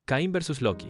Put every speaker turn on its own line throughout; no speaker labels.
Caín versus Loki.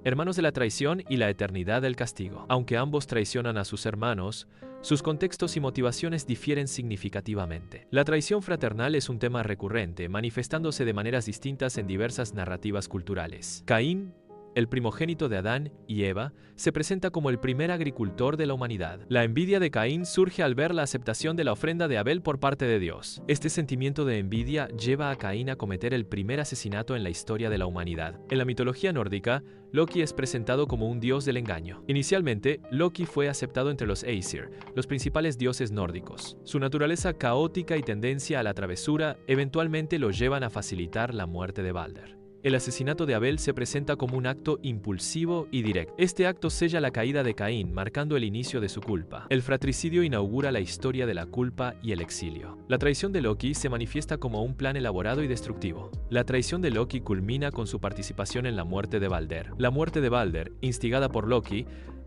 Hermanos de la traición y la eternidad del castigo. Aunque ambos traicionan a sus hermanos, sus contextos y motivaciones difieren significativamente. La traición fraternal es un tema recurrente, manifestándose de maneras distintas en diversas narrativas culturales. Caín, el primogénito de Adán y Eva, se presenta como el primer agricultor de la humanidad. La envidia de Caín surge al ver la aceptación de la ofrenda de Abel por parte de Dios. Este sentimiento de envidia lleva a Caín a cometer el primer asesinato en la historia de la humanidad. En la mitología nórdica, Loki es presentado como un dios del engaño. Inicialmente, Loki fue aceptado entre los Aesir, los principales dioses nórdicos. Su naturaleza caótica y tendencia a la travesura eventualmente lo llevan a facilitar la muerte de Balder. El asesinato de Abel se presenta como un acto impulsivo y directo. Este acto sella la caída de Caín, marcando el inicio de su culpa. El fratricidio inaugura la historia de la culpa y el exilio. La traición de Loki se manifiesta como un plan elaborado y destructivo. La traición de Loki culmina con su participación en la muerte de Balder. La muerte de Balder, instigada por Loki,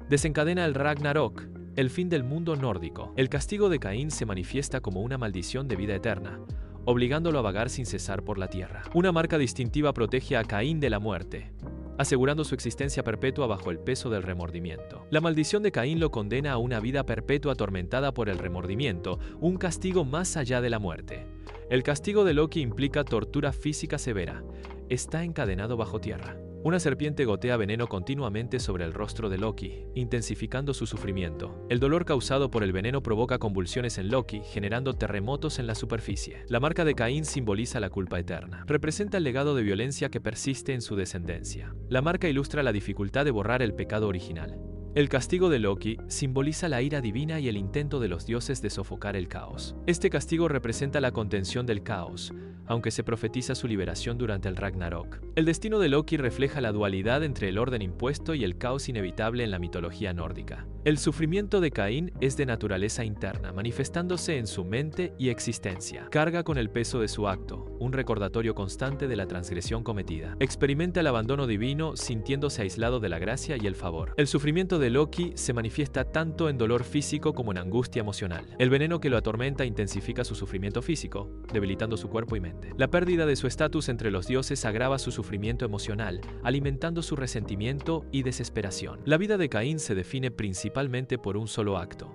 desencadena el Ragnarok, el fin del mundo nórdico. El castigo de Caín se manifiesta como una maldición de vida eterna, obligándolo a vagar sin cesar por la tierra. Una marca distintiva protege a Caín de la muerte, asegurando su existencia perpetua bajo el peso del remordimiento. La maldición de Caín lo condena a una vida perpetua atormentada por el remordimiento, un castigo más allá de la muerte. El castigo de Loki implica tortura física severa. Está encadenado bajo tierra. Una serpiente gotea veneno continuamente sobre el rostro de Loki, intensificando su sufrimiento. El dolor causado por el veneno provoca convulsiones en Loki, generando terremotos en la superficie. La marca de Caín simboliza la culpa eterna. Representa el legado de violencia que persiste en su descendencia. La marca ilustra la dificultad de borrar el pecado original. El castigo de Loki simboliza la ira divina y el intento de los dioses de sofocar el caos. Este castigo representa la contención del caos, aunque se profetiza su liberación durante el Ragnarok. El destino de Loki refleja la dualidad entre el orden impuesto y el caos inevitable en la mitología nórdica. El sufrimiento de Caín es de naturaleza interna, manifestándose en su mente y existencia. Carga con el peso de su acto, un recordatorio constante de la transgresión cometida. Experimenta el abandono divino, sintiéndose aislado de la gracia y el favor. El sufrimiento de Loki se manifiesta tanto en dolor físico como en angustia emocional. El veneno que lo atormenta intensifica su sufrimiento físico, debilitando su cuerpo y mente. La pérdida de su estatus entre los dioses agrava su sufrimiento emocional, alimentando su resentimiento y desesperación. La vida de Caín se define principalmente por un solo acto: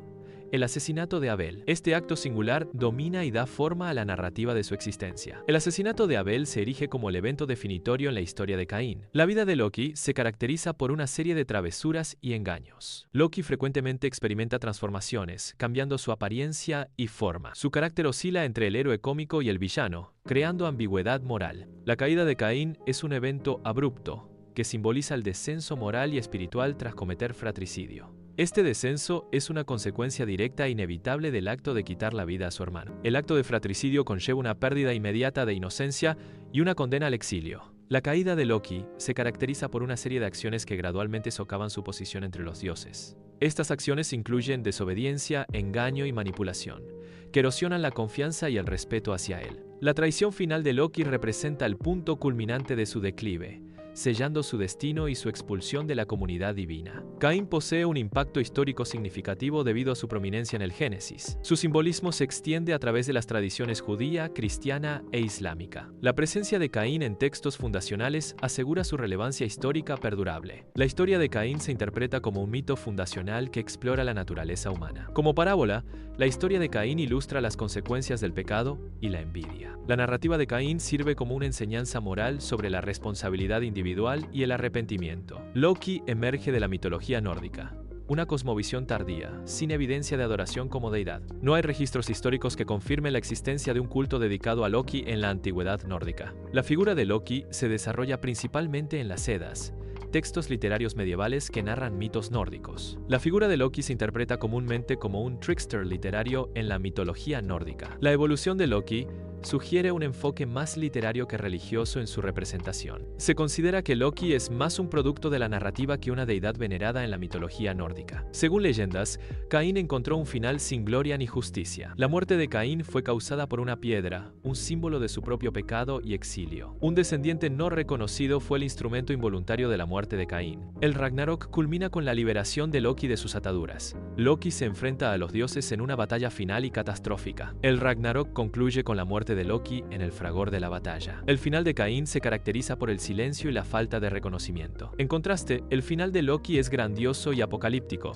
el asesinato de Abel. Este acto singular domina y da forma a la narrativa de su existencia. El asesinato de Abel se erige como el evento definitorio en la historia de Caín. La vida de Loki se caracteriza por una serie de travesuras y engaños. Loki frecuentemente experimenta transformaciones, cambiando su apariencia y forma. Su carácter oscila entre el héroe cómico y el villano, creando ambigüedad moral. La caída de Caín es un evento abrupto, que simboliza el descenso moral y espiritual tras cometer fratricidio. Este descenso es una consecuencia directa e inevitable del acto de quitar la vida a su hermano. El acto de fratricidio conlleva una pérdida inmediata de inocencia y una condena al exilio. La caída de Loki se caracteriza por una serie de acciones que gradualmente socavan su posición entre los dioses. Estas acciones incluyen desobediencia, engaño y manipulación, que erosionan la confianza y el respeto hacia él. La traición final de Loki representa el punto culminante de su declive, sellando su destino y su expulsión de la comunidad divina. Caín posee un impacto histórico significativo debido a su prominencia en el Génesis. Su simbolismo se extiende a través de las tradiciones judía, cristiana e islámica. La presencia de Caín en textos fundacionales asegura su relevancia histórica perdurable. La historia de Caín se interpreta como un mito fundacional que explora la naturaleza humana. Como parábola, la historia de Caín ilustra las consecuencias del pecado y la envidia. La narrativa de Caín sirve como una enseñanza moral sobre la responsabilidad individual y el arrepentimiento. Loki emerge de la mitología nórdica, una cosmovisión tardía, sin evidencia de adoración como deidad. No hay registros históricos que confirmen la existencia de un culto dedicado a Loki en la antigüedad nórdica. La figura de Loki se desarrolla principalmente en las Eddas, textos literarios medievales que narran mitos nórdicos. La figura de Loki se interpreta comúnmente como un trickster literario en la mitología nórdica. La evolución de Loki sugiere un enfoque más literario que religioso en su representación. Se considera que Loki es más un producto de la narrativa que una deidad venerada en la mitología nórdica. Según leyendas, Caín encontró un final sin gloria ni justicia. La muerte de Caín fue causada por una piedra, un símbolo de su propio pecado y exilio. Un descendiente no reconocido fue el instrumento involuntario de la muerte de Caín. El Ragnarok culmina con la liberación de Loki de sus ataduras. Loki se enfrenta a los dioses en una batalla final y catastrófica. El Ragnarok concluye con la muerte muerte de Loki en el fragor de la batalla. El final de Caín se caracteriza por el silencio y la falta de reconocimiento. En contraste, el final de Loki es grandioso y apocalíptico,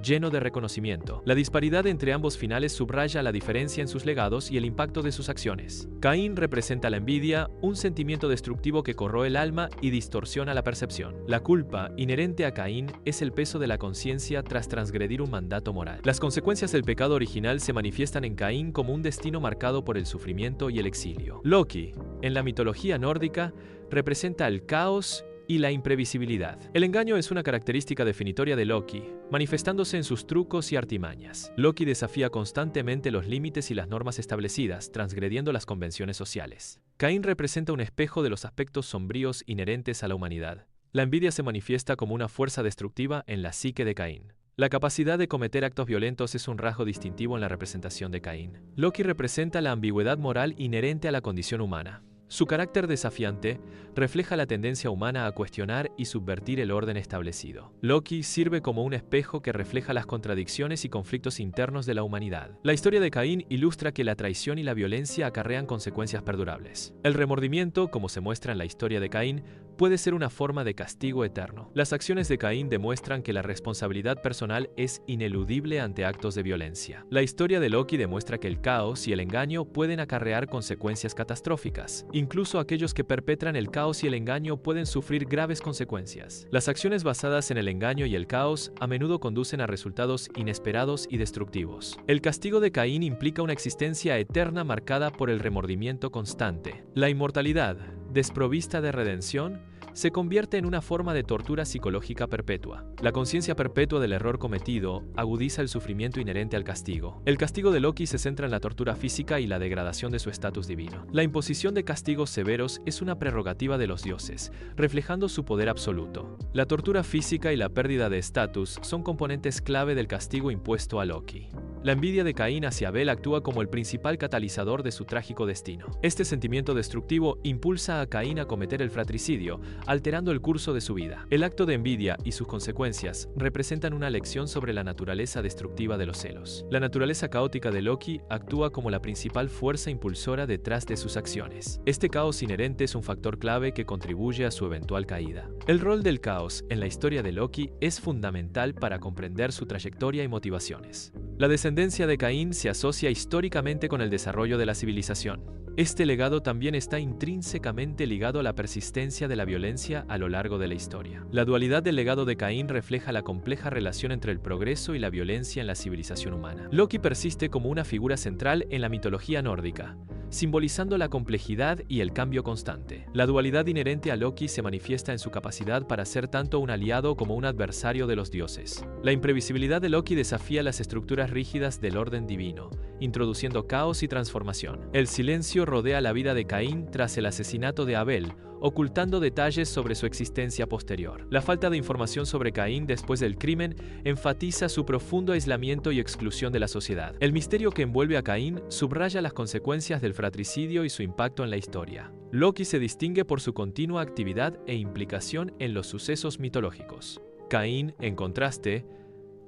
lleno de reconocimiento. La disparidad entre ambos finales subraya la diferencia en sus legados y el impacto de sus acciones. Caín representa la envidia, un sentimiento destructivo que corroe el alma y distorsiona la percepción. La culpa, inherente a Caín, es el peso de la conciencia tras transgredir un mandato moral. Las consecuencias del pecado original se manifiestan en Caín como un destino marcado por el sufrimiento y el exilio. Loki, en la mitología nórdica, representa el caos y la imprevisibilidad. El engaño es una característica definitoria de Loki, manifestándose en sus trucos y artimañas. Loki desafía constantemente los límites y las normas establecidas, transgrediendo las convenciones sociales. Caín representa un espejo de los aspectos sombríos inherentes a la humanidad. La envidia se manifiesta como una fuerza destructiva en la psique de Caín. La capacidad de cometer actos violentos es un rasgo distintivo en la representación de Caín. Loki representa la ambigüedad moral inherente a la condición humana. Su carácter desafiante refleja la tendencia humana a cuestionar y subvertir el orden establecido. Loki sirve como un espejo que refleja las contradicciones y conflictos internos de la humanidad. La historia de Caín ilustra que la traición y la violencia acarrean consecuencias perdurables. El remordimiento, como se muestra en la historia de Caín, puede ser una forma de castigo eterno. Las acciones de Caín demuestran que la responsabilidad personal es ineludible ante actos de violencia. La historia de Loki demuestra que el caos y el engaño pueden acarrear consecuencias catastróficas. Incluso aquellos que perpetran el caos y el engaño pueden sufrir graves consecuencias. Las acciones basadas en el engaño y el caos a menudo conducen a resultados inesperados y destructivos. El castigo de Caín implica una existencia eterna marcada por el remordimiento constante. La inmortalidad, desprovista de redención, se convierte en una forma de tortura psicológica perpetua. La conciencia perpetua del error cometido agudiza el sufrimiento inherente al castigo. El castigo de Loki se centra en la tortura física y la degradación de su estatus divino. La imposición de castigos severos es una prerrogativa de los dioses, reflejando su poder absoluto. La tortura física y la pérdida de estatus son componentes clave del castigo impuesto a Loki. La envidia de Caín hacia Abel actúa como el principal catalizador de su trágico destino. Este sentimiento destructivo impulsa a Caín a cometer el fratricidio, alterando el curso de su vida. El acto de envidia y sus consecuencias representan una lección sobre la naturaleza destructiva de los celos. La naturaleza caótica de Loki actúa como la principal fuerza impulsora detrás de sus acciones. Este caos inherente es un factor clave que contribuye a su eventual caída. El rol del caos en la historia de Loki es fundamental para comprender su trayectoria y motivaciones. La descendencia de Caín se asocia históricamente con el desarrollo de la civilización. Este legado también está intrínsecamente ligado a la persistencia de la violencia a lo largo de la historia. La dualidad del legado de Caín refleja la compleja relación entre el progreso y la violencia en la civilización humana. Loki persiste como una figura central en la mitología nórdica, simbolizando la complejidad y el cambio constante. La dualidad inherente a Loki se manifiesta en su capacidad para ser tanto un aliado como un adversario de los dioses. La imprevisibilidad de Loki desafía las estructuras rígidas del orden divino, introduciendo caos y transformación. El silencio rodea la vida de Caín tras el asesinato de Abel, ocultando detalles sobre su existencia posterior. La falta de información sobre Caín después del crimen enfatiza su profundo aislamiento y exclusión de la sociedad. El misterio que envuelve a Caín subraya las consecuencias del fratricidio y su impacto en la historia. Loki se distingue por su continua actividad e implicación en los sucesos mitológicos. Caín, en contraste,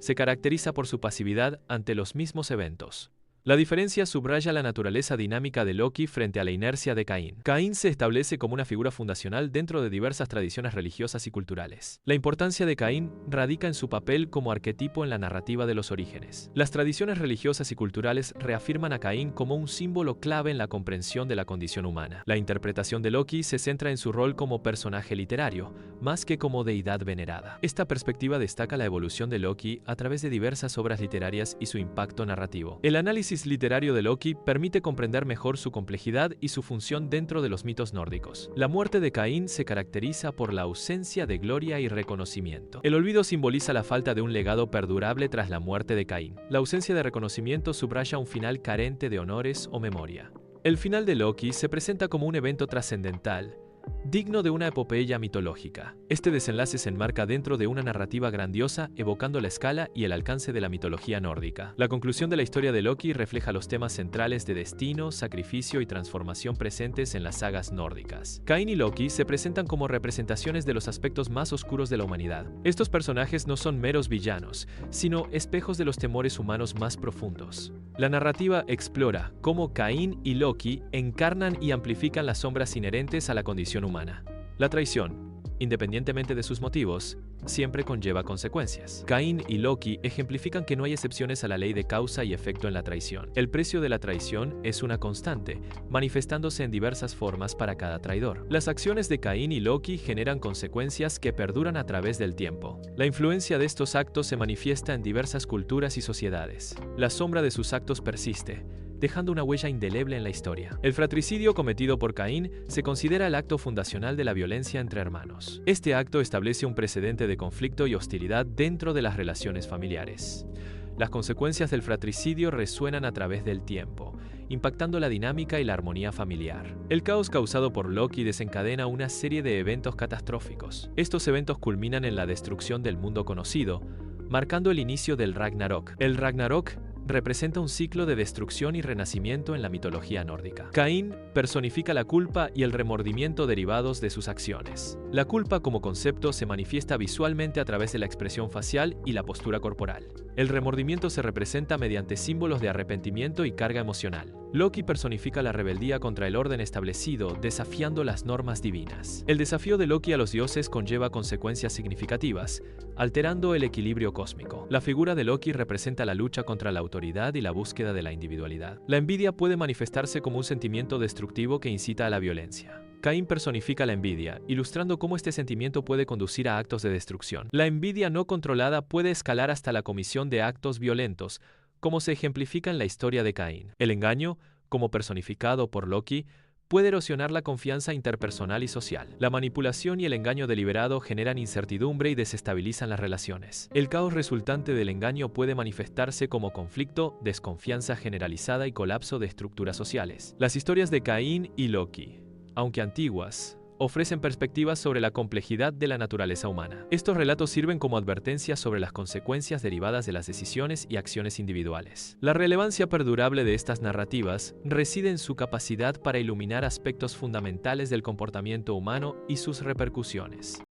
se caracteriza por su pasividad ante los mismos eventos. La diferencia subraya la naturaleza dinámica de Loki frente a la inercia de Caín. Caín se establece como una figura fundacional dentro de diversas tradiciones religiosas y culturales. La importancia de Caín radica en su papel como arquetipo en la narrativa de los orígenes. Las tradiciones religiosas y culturales reafirman a Caín como un símbolo clave en la comprensión de la condición humana. La interpretación de Loki se centra en su rol como personaje literario, más que como deidad venerada. Esta perspectiva destaca la evolución de Loki a través de diversas obras literarias y su impacto narrativo. El análisis literario de Loki permite comprender mejor su complejidad y su función dentro de los mitos nórdicos. La muerte de Caín se caracteriza por la ausencia de gloria y reconocimiento. El olvido simboliza la falta de un legado perdurable tras la muerte de Caín. La ausencia de reconocimiento subraya un final carente de honores o memoria. El final de Loki se presenta como un evento trascendental, digno de una epopeya mitológica. Este desenlace se enmarca dentro de una narrativa grandiosa, evocando la escala y el alcance de la mitología nórdica. La conclusión de la historia de Loki refleja los temas centrales de destino, sacrificio y transformación presentes en las sagas nórdicas. Cain y Loki se presentan como representaciones de los aspectos más oscuros de la humanidad. Estos personajes no son meros villanos, sino espejos de los temores humanos más profundos. La narrativa explora cómo Cain y Loki encarnan y amplifican las sombras inherentes a la condición humana. La traición, independientemente de sus motivos, siempre conlleva consecuencias. Cain y Loki ejemplifican que no hay excepciones a la ley de causa y efecto en la traición. El precio de la traición es una constante, manifestándose en diversas formas para cada traidor. Las acciones de Cain y Loki generan consecuencias que perduran a través del tiempo. La influencia de estos actos se manifiesta en diversas culturas y sociedades. La sombra de sus actos persiste, dejando una huella indeleble en la historia. El fratricidio cometido por Caín se considera el acto fundacional de la violencia entre hermanos. Este acto establece un precedente de conflicto y hostilidad dentro de las relaciones familiares. Las consecuencias del fratricidio resuenan a través del tiempo, impactando la dinámica y la armonía familiar. El caos causado por Loki desencadena una serie de eventos catastróficos. Estos eventos culminan en la destrucción del mundo conocido, marcando el inicio del Ragnarok. El Ragnarok representa un ciclo de destrucción y renacimiento en la mitología nórdica. Caín personifica la culpa y el remordimiento derivados de sus acciones. La culpa como concepto se manifiesta visualmente a través de la expresión facial y la postura corporal. El remordimiento se representa mediante símbolos de arrepentimiento y carga emocional. Loki personifica la rebeldía contra el orden establecido, desafiando las normas divinas. El desafío de Loki a los dioses conlleva consecuencias significativas, alterando el equilibrio cósmico. La figura de Loki representa la lucha contra la autoridad y la búsqueda de la individualidad. La envidia puede manifestarse como un sentimiento destructivo que incita a la violencia. Caín personifica la envidia, ilustrando cómo este sentimiento puede conducir a actos de destrucción. La envidia no controlada puede escalar hasta la comisión de actos violentos, como se ejemplifica en la historia de Caín. El engaño, como personificado por Loki, puede erosionar la confianza interpersonal y social. La manipulación y el engaño deliberado generan incertidumbre y desestabilizan las relaciones. El caos resultante del engaño puede manifestarse como conflicto, desconfianza generalizada y colapso de estructuras sociales. Las historias de Caín y Loki, aunque antiguas, ofrecen perspectivas sobre la complejidad de la naturaleza humana. Estos relatos sirven como advertencias sobre las consecuencias derivadas de las decisiones y acciones individuales. La relevancia perdurable de estas narrativas reside en su capacidad para iluminar aspectos fundamentales del comportamiento humano y sus repercusiones.